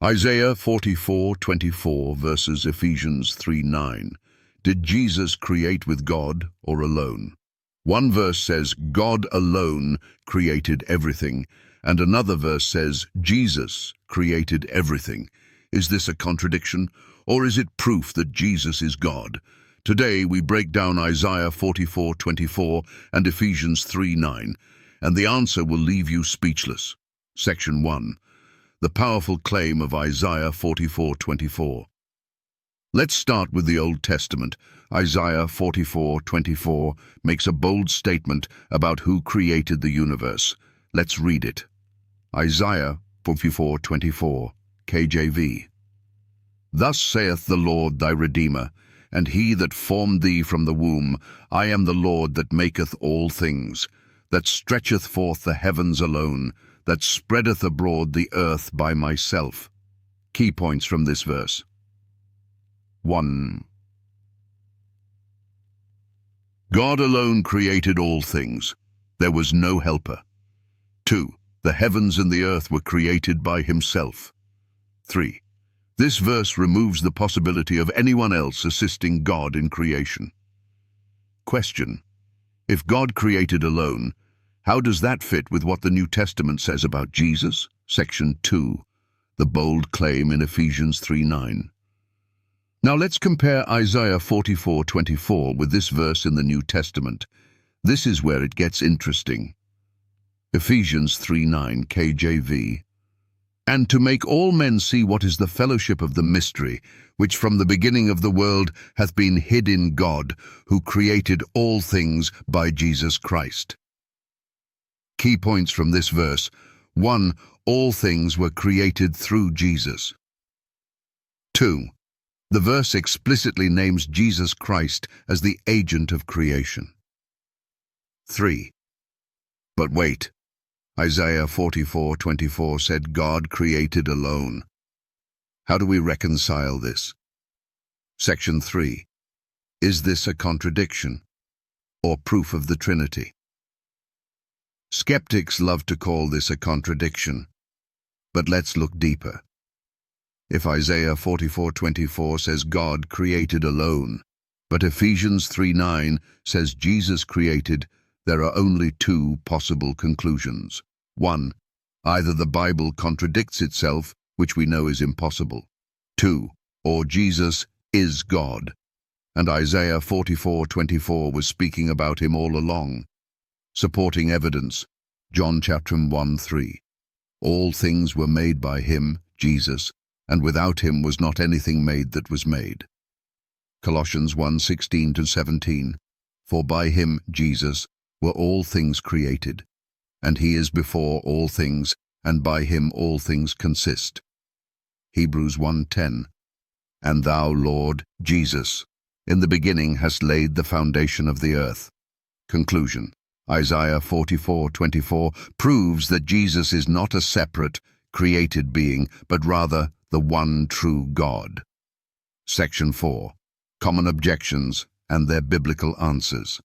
Isaiah 44:24 versus Ephesians 3:9. Did Jesus create with God or alone? One verse says God alone created everything, and another verse says Jesus created everything. Is this a contradiction, or is it proof that Jesus is God? Today we break down Isaiah 44:24 and Ephesians 3:9, and the answer will leave you speechless. Section 1. The powerful claim of Isaiah 44:24. Let's start with the Old Testament. Isaiah 44:24 makes a bold statement about who created the universe. Let's read it. Isaiah 44:24, KJV. Thus saith the Lord thy Redeemer, and he that formed thee from the womb, I am the Lord that maketh all things, that stretcheth forth the heavens alone, that spreadeth abroad the earth by myself. Key points from this verse. 1. God alone created all things. There was no helper. 2. The heavens and the earth were created by himself. 3. This verse removes the possibility of anyone else assisting God in creation. Question: if God created alone, how does that fit with what the New Testament says about Jesus? Section 2, the bold claim in Ephesians 3:9. Now let's compare Isaiah 44:24 with this verse in the New Testament. This is where it gets interesting. Ephesians 3:9, KJV. And to make all men see what is the fellowship of the mystery, which from the beginning of the world hath been hid in God, who created all things by Jesus Christ. Key points from this verse. 1. All things were created through Jesus. 2. The verse explicitly names Jesus Christ as the agent of creation. 3. But wait, Isaiah 44:24 said God created alone. How do we reconcile this? Section 3. Is this a contradiction or proof of the Trinity? Skeptics love to call this a contradiction, but let's look deeper. If Isaiah 44:24 says God created alone, but Ephesians 3:9 says Jesus created, there are only two possible conclusions. 1. Either the Bible contradicts itself, which we know is impossible. 2. Or Jesus is God, and Isaiah 44:24 was speaking about him all along. Supporting evidence, John chapter 1:3. All things were made by him, Jesus, and without him was not anything made that was made. Colossians 1:16-17. For by him, Jesus, were all things created, and he is before all things, and by him all things consist. Hebrews 1:10. And thou, Lord, Jesus, in the beginning hast laid the foundation of the earth. Conclusion. Isaiah 44:24 proves that Jesus is not a separate, created being, but rather the one true God. Section 4. Common objections and their biblical answers.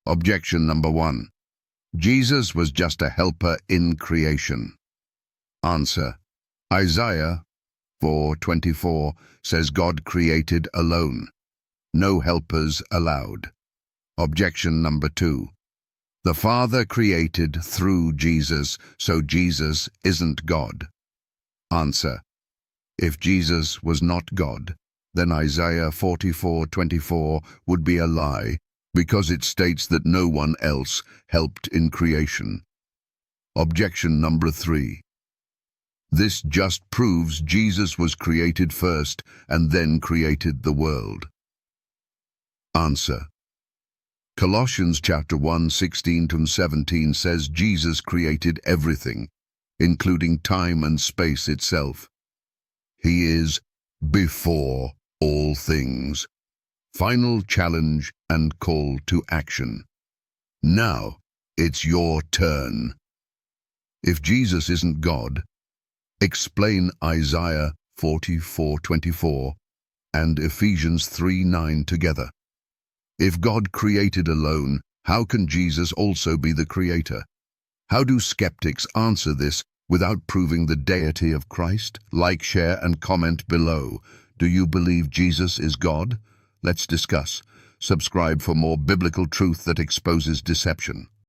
Objection number 1. Jesus was just a helper in creation. Answer. Isaiah 4:24 says God created alone. No helpers allowed. Objection number 2. The Father created through Jesus, so Jesus isn't God. Answer. If Jesus was not God, then Isaiah 44:24 would be a lie, because it states that no one else helped in creation. Objection number 3. This just proves Jesus was created first and then created the world. Answer. Colossians chapter 1:16-17 says Jesus created everything, including time and space itself. He is before all things. Final challenge and call to action. Now it's your turn. If Jesus isn't God, explain Isaiah 44:24 and Ephesians 3:9 together. If God created alone, how can Jesus also be the creator? How do skeptics answer this without proving the deity of Christ? Like, share, and comment below. Do you believe Jesus is God? Let's discuss. Subscribe for more biblical truth that exposes deception.